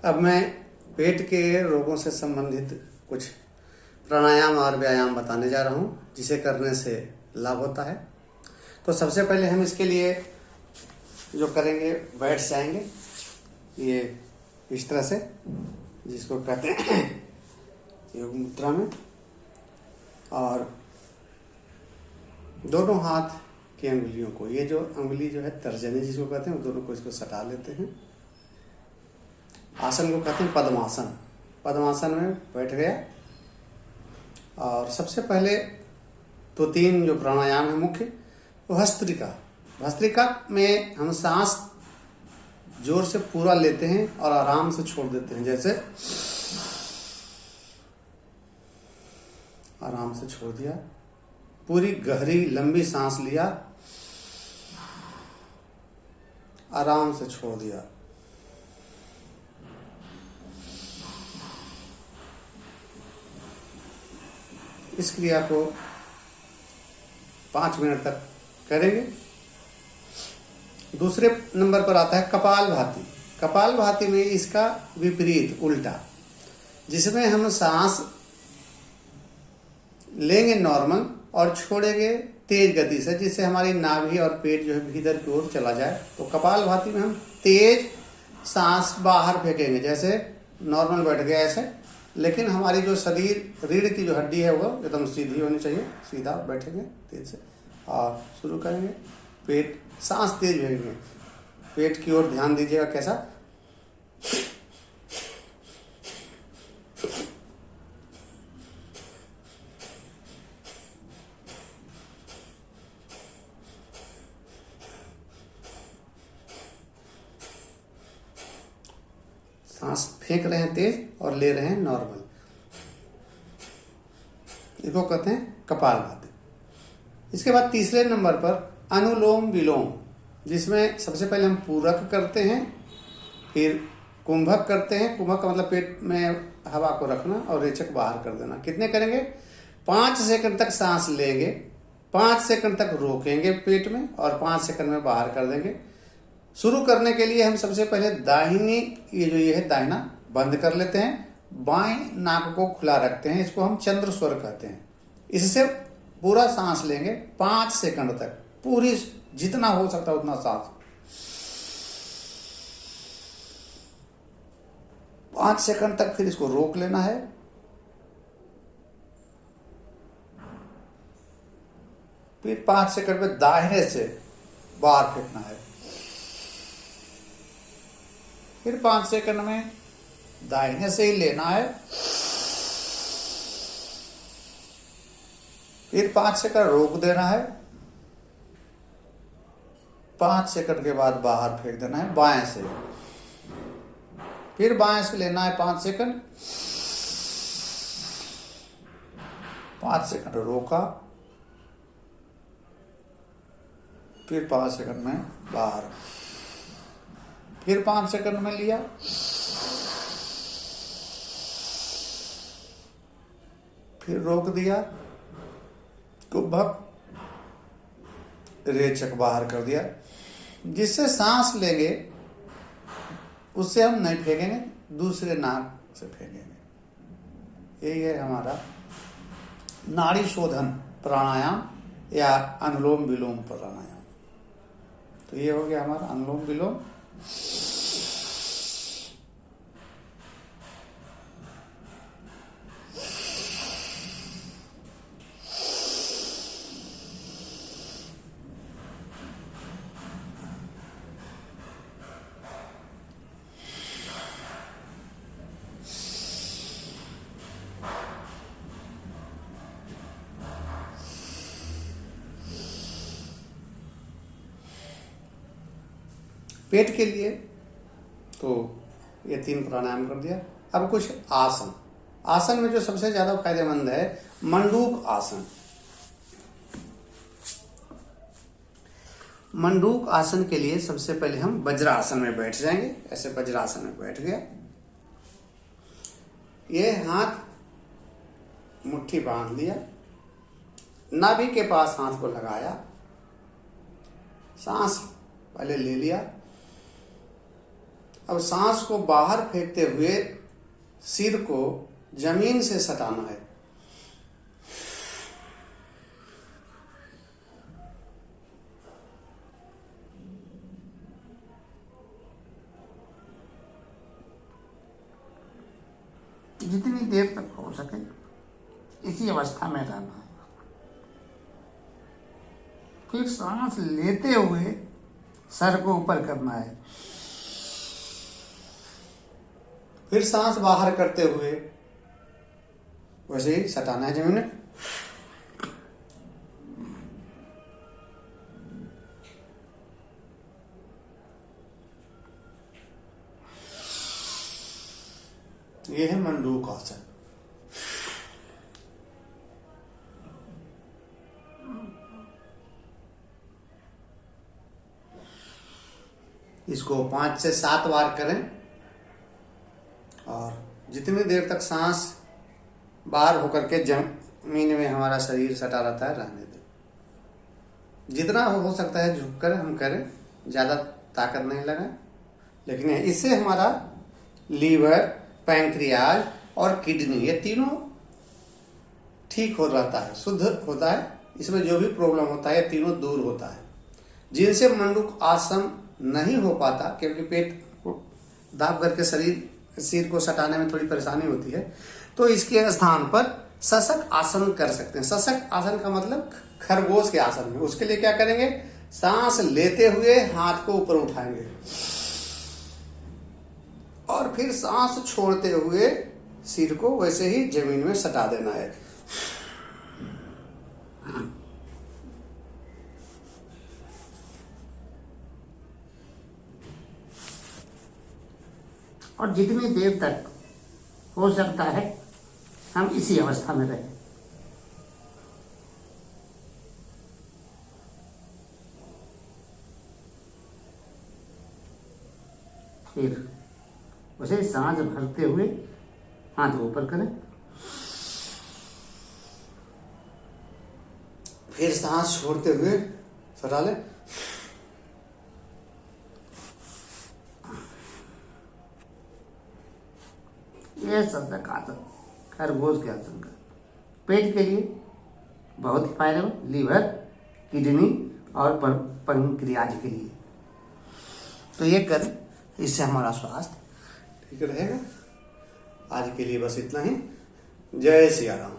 अब मैं पेट के रोगों से संबंधित कुछ प्राणायाम और व्यायाम बताने जा रहा हूँ जिसे करने से लाभ होता है। तो सबसे पहले हम इसके लिए जो करेंगे, बैठ जाएंगे ये इस तरह से, जिसको कहते हैं योग मुद्रा में, और दोनों हाथ की अंगुलियों को, ये जो अंगुली जो है तर्जनी जिसको कहते हैं, दोनों को इसको सटा लेते हैं। आसन को कहते हैं पद्मासन। पद्मासन में बैठ गया और सबसे पहले तो 3 जो प्राणायाम है मुख्य, वो भस्त्रिका। भस्त्रिका में हम सांस जोर से पूरा लेते हैं और आराम से छोड़ देते हैं। जैसे आराम से छोड़ दिया, पूरी गहरी लंबी सांस लिया, आराम से छोड़ दिया। इस क्रिया को 5 मिनट तक करेंगे। दूसरे नंबर पर आता है कपालभाति। कपालभाति में इसका विपरीत, उल्टा, जिसमें हम सांस लेंगे नॉर्मल और छोड़ेंगे तेज गति से, जिससे हमारी नाभि और पेट जो है भीतर की ओर चला जाए। तो कपालभाति में हम तेज सांस बाहर फेंकेंगे, जैसे नॉर्मल बैठ गया ऐसे, लेकिन हमारी जो शरीर रीढ़ की जो हड्डी है वो एकदम सीधी होनी चाहिए। सीधा बैठेंगे तेज से और शुरू करेंगे। पेट, सांस तेज भेजेंगे, पेट की ओर ध्यान दीजिएगा कैसा। सांस फेंक रहे हैं तेज और ले रहे हैं नॉर्मल। इसको कहते हैं कपालभाति। इसके बाद तीसरे नंबर पर अनुलोम विलोम, जिसमें सबसे पहले हम पूरक करते हैं, फिर कुंभक करते हैं। कुंभक का मतलब पेट में हवा को रखना और रेचक बाहर कर देना। कितने करेंगे? 5 सेकंड तक सांस लेंगे, 5 सेकंड तक रोकेंगे पेट में और 5 सेकंड में बाहर कर देंगे। शुरू करने के लिए हम सबसे पहले दाहिनी, ये है दाहिना, बंद कर लेते हैं, बाएं नाक को खुला रखते हैं। इसको हम चंद्र स्वर कहते हैं। इससे पूरा सांस लेंगे 5 सेकंड तक, पूरी जितना हो सकता है उतना सांस। 5 सेकंड तक फिर इसको रोक लेना है। फिर 5 सेकंड में दाहिने से बाहर फेंकना है। फिर 5 सेकंड में दाहिने से ही लेना है। फिर 5 सेकंड रोक देना है। 5 सेकंड के बाद बाहर फेंक देना है बाएं से। फिर बाएं से लेना है 5 सेकंड, 5 सेकंड रोका, फिर 5 सेकंड में बाहर, फिर 5 सेकंड में लिया, फिर रोक दिया, कुंभक, रेचक बाहर कर दिया। जिससे सांस लेंगे उससे हम नहीं फेंकेंगे, दूसरे नाक से फेंकेंगे। यही है हमारा नाड़ी शोधन प्राणायाम या अनुलोम विलोम प्राणायाम। तो ये हो गया हमारा अनुलोम विलोम। पेट के लिए तो ये 3 प्राणायाम कर दिया। अब कुछ आसन। आसन में जो सबसे ज्यादा फायदेमंद है, मंडूक आसन। मंडूक आसन के लिए सबसे पहले हम वज्रासन में बैठ जाएंगे। ऐसे वज्रासन में बैठ गया, ये हाथ मुट्ठी बांध लिया, नाभि के पास हाथ को लगाया, सांस पहले ले लिया, अब सांस को बाहर फेंकते हुए सिर को जमीन से सटाना है। जितनी देर तक हो सके इसी अवस्था में रहना है। फिर सांस लेते हुए सर को ऊपर करना है। फिर सांस बाहर करते हुए वैसे ही सटाना है जमीन में। यह है मंडूक आसन। इसको 5 से 7 बार करें और जितनी देर तक सांस बाहर होकर के जमीन में हमारा शरीर सटा रहता है रहने दें। जितना हो सकता है झुक कर हम करें, ज़्यादा ताकत नहीं लगाएं। लेकिन इससे हमारा लीवर, पैंक्रियाज और किडनी ये तीनों ठीक हो रहता है, शुद्ध होता है। इसमें जो भी प्रॉब्लम होता है ये तीनों दूर होता है। जिनसे मंडूक आसन नहीं हो पाता क्योंकि पेट को दाब करके सिर को सटाने में थोड़ी परेशानी होती है, तो इसके स्थान पर शशक आसन कर सकते हैं। शशक आसन का मतलब खरगोश के आसन में। उसके लिए क्या करेंगे, सांस लेते हुए हाथ को ऊपर उठाएंगे और फिर सांस छोड़ते हुए सिर को वैसे ही जमीन में सटा देना है। और जितनी देर तक हो सकता है हम इसी अवस्था में रहें। फिर उसे सांस भरते हुए हाथ ऊपर करें। फिर सांस छोड़ते हुए सटा लें। यह शशक आसन खरगोश के आसन का पेट के लिए बहुत ही फायदेमंद, लीवर, किडनी और पैंक्रियाज के लिए। तो ये करें, इससे हमारा स्वास्थ्य ठीक रहेगा। आज के लिए बस इतना ही। जय सिया राम।